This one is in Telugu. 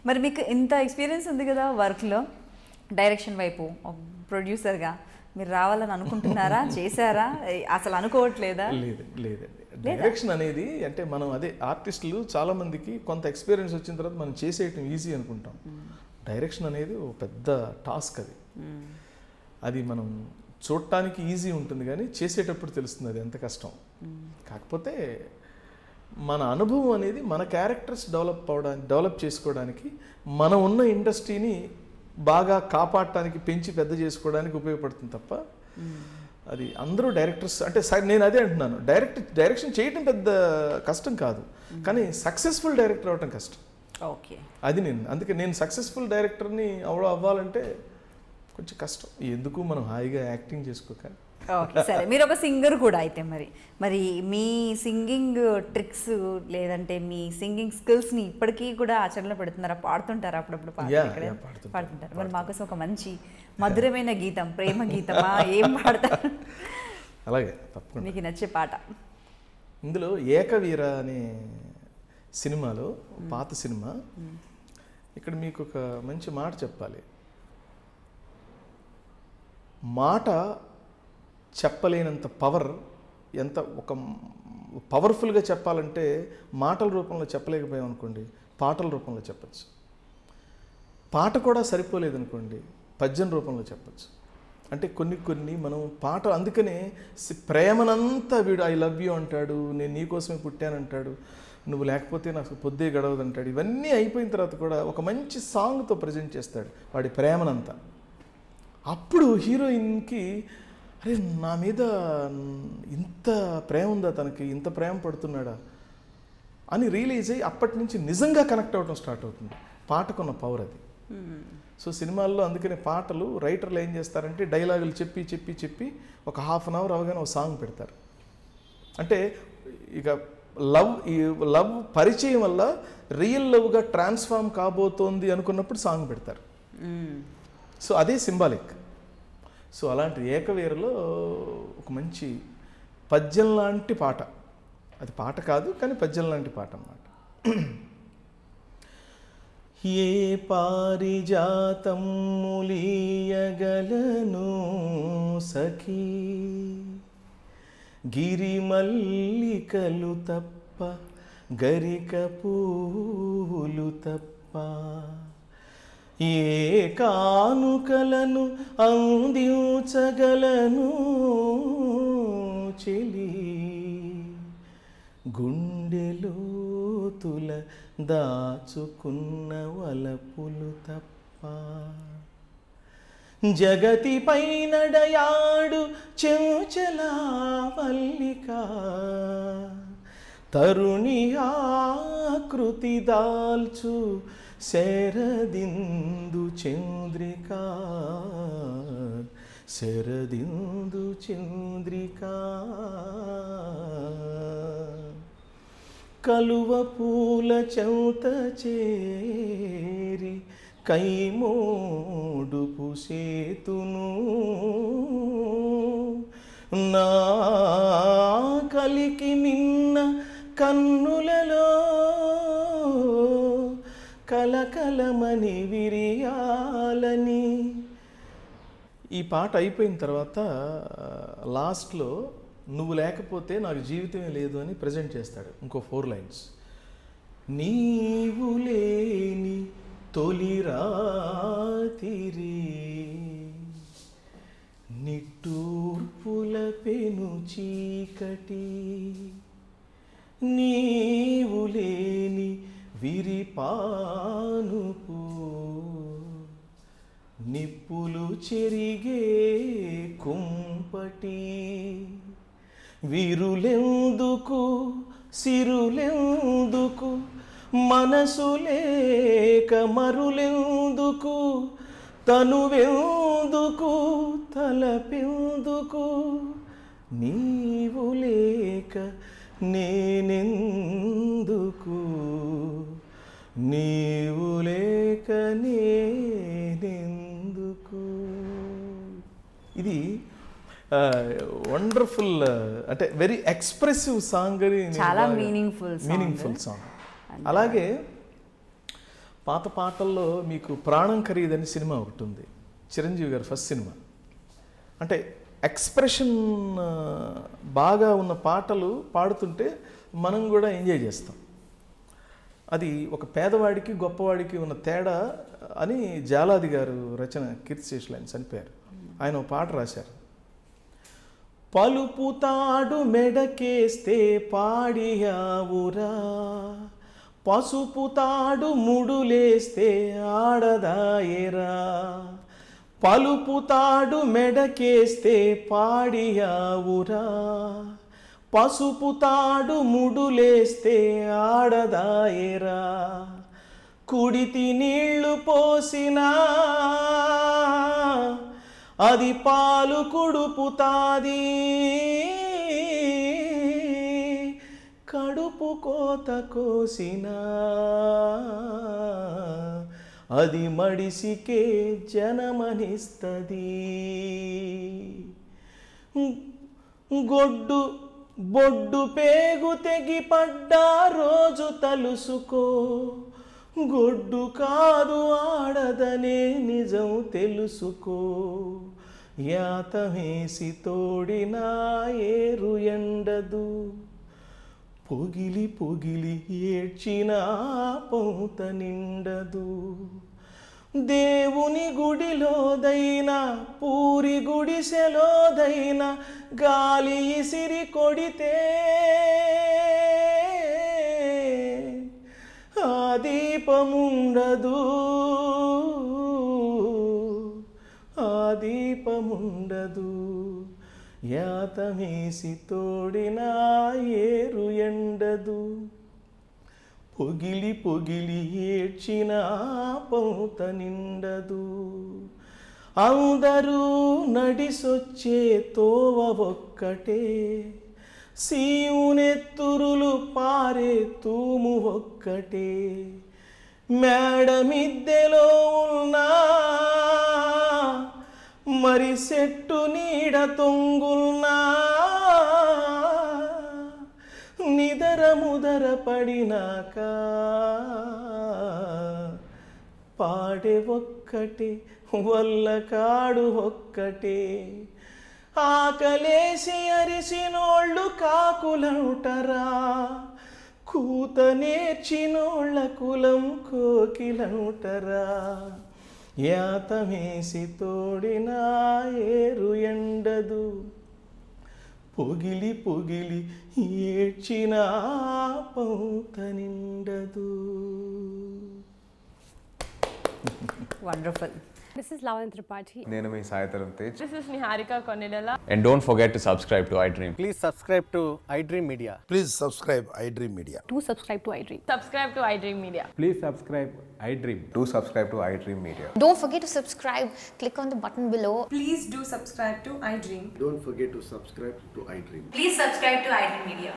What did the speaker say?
మరి మీకు ఇంత ఎక్స్పీరియన్స్ ఉంది కదా వర్క్లో, డైరెక్షన్ వైపు ప్రొడ్యూసర్గా మీరు రావాలని అనుకుంటున్నారా, చేశారా, అసలు అనుకోవట్లేదా? లేదండి. డైరెక్షన్ అనేది అంటే మనం అదే ఆర్టిస్టులు చాలామందికి కొంత ఎక్స్పీరియన్స్ వచ్చిన తర్వాత మనం చేసేయటం ఈజీ అనుకుంటాం. డైరెక్షన్ అనేది ఒక పెద్ద టాస్క్. అది మనం చూడటానికి ఈజీ ఉంటుంది కానీ చేసేటప్పుడు తెలుస్తుంది అది ఎంత కష్టం. కాకపోతే మన అనుభవం అనేది మన క్యారెక్టర్స్ డెవలప్ చేసుకోవడానికి, మనం ఉన్న ఇండస్ట్రీని బాగా కాపాడటానికి, పెంచి పెద్ద చేసుకోవడానికి ఉపయోగపడుతుంది తప్ప అది అందరూ డైరెక్టర్స్ అంటే నేను అదే అంటున్నాను, డైరెక్షన్ చేయటం పెద్ద కష్టం కాదు, కానీ సక్సెస్ఫుల్ డైరెక్టర్ అవటం కష్టం. ఓకే, అది అందుకే నేను సక్సెస్ఫుల్ డైరెక్టర్ని అవ్వాలంటే కొంచెం కష్టం. ఎందుకు మనం హాయిగా యాక్టింగ్ చేసుకోక. ఓకే, సరే. మీరు ఒక సింగర్ కూడా అయితే మరి మీ సింగింగ్ ట్రిక్స్ లేదంటే మీ సింగింగ్ స్కిల్స్ని ఇప్పటికీ కూడా ఆచరణలో పెడుతున్నారా? పాడుతుంటారా అప్పుడప్పుడు? పాడుతుంటారు. మరి మాకోసం ఒక మంచి మధురమైన గీతం, ప్రేమ గీతమా, ఏం పాడతారు? అలాగే, తప్పకుండా. మీకు నచ్చే పాట? ఇందులో ఏకవీర అనే సినిమాలో, పాత సినిమా, ఇక్కడ మీకు ఒక మంచి మాట చెప్పాలి. మాట చెప్పలేనంత పవర్, ఎంత ఒక పవర్ఫుల్గా చెప్పాలంటే మాటల రూపంలో చెప్పలేకపోయాం అనుకోండి, పాటల రూపంలో చెప్పచ్చు. పాట కూడా సరిపోలేదనుకోండి, పద్యం రూపంలో చెప్పచ్చు. అంటే కొన్ని మనం పాట, అందుకనే ప్రేమనంతా వీడు ఐ లవ్ యూ అంటాడు, నేను నీకోసమే పుట్టానంటాడు, నువ్వు లేకపోతే నాకు పొద్దే గడవదు అంటాడు. ఇవన్నీ అయిపోయిన తర్వాత కూడా ఒక మంచి సాంగ్తో ప్రజెంట్ చేస్తాడు వాడి ప్రేమనంతా. అప్పుడు హీరోయిన్కి అరే నా మీద ఇంత ప్రేమ ఉందా, తనకి ఇంత ప్రేమ పడుతున్నాడా అని రియలైజ్ అయ్యి అప్పటి నుంచి నిజంగా కనెక్ట్ అవ్వడం స్టార్ట్ అవుతుంది. పాటకున్న పవర్ అది. సో సినిమాల్లో అందుకనే పాటలు రైటర్లు ఏం చేస్తారంటే డైలాగులు చెప్పి ఒక హాఫ్ అన్ అవర్ అవగానే ఒక సాంగ్ పెడతారు. అంటే ఇక లవ్ పరిచయం వల్ల రియల్ లవ్గా ట్రాన్స్ఫార్మ్ కాబోతోంది అనుకున్నప్పుడు సాంగ్ పెడతారు. సో అదే సింబాలిక్. సో అలాంటి ఏకవీరలో ఒక మంచి పద్యం లాంటి పాట, అది పాట కాదు కానీ పద్యం లాంటి పాట అన్నమాట. ఏ పారిజాతం ములియగలను సఖీ, గిరిమల్లికలు తప్ప, గరిక పూలు తప్ప, ఏ కానుకలను అందించగలను చెలి, గుండెలోతుల దాచుకున్న వలపులు తప్ప, జగతిపై నడయాడు చెంచలా మల్లిక, తరుణి ఆకృతి దాల్చు శరదిందు చంద్రికా, శరదిందు చంద్రికా, కలువ పూల చౌత చేరి కైమోడుపు సేతును, నా కలికి మిన్న కన్నులలో కలకలమని విరియాలని. ఈ పాట అయిపోయిన తర్వాత లాస్ట్లో నువ్వు లేకపోతే నాకు జీవితమే లేదు అని ప్రజెంట్ చేస్తాడు. ఇంకో 4 లైన్స్. నీవు లేని తొలి రాతిరి, నిట్టూర్పుల పెను చీకటి, నీవు లేని విరిపానుపు, నిప్పులు చెరిగే కుంపటి, విరులెందుకు సిరులెందుకు, మనసు లేక మరులెందుకు, తనువెందుకు తలపెందుకు, నీవు లేక నేనెందుకు, నీవు లేక నేనెందుకు. ఇది వండర్ఫుల్, అంటే వెరీ ఎక్స్ప్రెసివ్ సాంగ్ అని, చాలా మీనింగ్ఫుల్ సాంగ్. అలాగే పాత పాటల్లో మీకు ప్రాణం ఖరీదని సినిమా ఒకటి ఉంది, చిరంజీవి గారి ఫస్ట్ సినిమా. అంటే ఎక్స్ప్రెషన్ బాగా ఉన్న పాటలు పాడుతుంటే మనం కూడా ఎంజాయ్ చేస్తాం. అది ఒక పేదవాడికి గొప్పవాడికి ఉన్న తేడా అని జాలాది గారు రచన, కీర్తిశేషులు ఆయన చనిపోయారు, ఆయన ఒక పాట రాశారు. పలుపుతాడు మెడకేస్తే పాడియావురా, పసుపుతాడు ముడులేస్తే ఆడదాయేరా. పలుపుతాడు మెడకేస్తే పాడియావురా, పసుపుతాడు ముడులేస్తే ఆడదాయేరా. కుడితి నీళ్లు పోసినా అది పాలు కుడుపుతాది, కడుపు కోత కోసినా అది మడిసికే జనమనిస్తది. బొడ్డు పేగు తెగి పడ్డా రోజు తలుసుకో, గొడ్డు కాదు ఆడదనే నిజం తెలుసుకో. యాతమేసి తోడినా ఏరు ఎండదు, పొగిలి పొగిలి ఏడ్చిన పౌత నిండదు. దేవుని గుడిలోదైనా పూరి గుడిసెలోదైనా గాలి ఇసిరి కొడితే ఆ దీపముండదు, ఆ దీపముండదు. యాతమేసి తోడినా ఏరు ఎండదు, పొగిలి పొగిలి ఏడ్చిన పౌత నిండదు. అందరూ నడిసొచ్చే తోవ ఒక్కటే, సీవునెత్తురులు పారే తూము ఒక్కటే. మేడ మిద్దెలో ఉన్నా మరి చెట్టు నీడ తొంగుల్నా, నిదర ముదర పడినాక పాడే ఒక్కటే, వల్ల కాడు ఒక్కటే. ఆకలేసి అరిసినోళ్ళు కాకులంటరా, కూత నేర్చినోళ్ళ కులం కోకిలంటరా. యాతమేసి తోడినా ఏరు ఎండదు, పొగిలి పొగిలి ఏడ్చిన పౌత నిండదు. Wonderful. This is Lavanya Tripathi. నేను మీ Sai Dharam Tej. This is Niharika Konidala. And don't forget to subscribe to iDream. Please subscribe to iDream Media. Please subscribe iDream Media. Do subscribe to iDream. Subscribe to iDream Media. Please subscribe iDream. Do subscribe to iDream Media. Don't forget to subscribe. Click on the button below. Please do subscribe to iDream. Don't forget to subscribe to iDream. Please subscribe to iDream Media.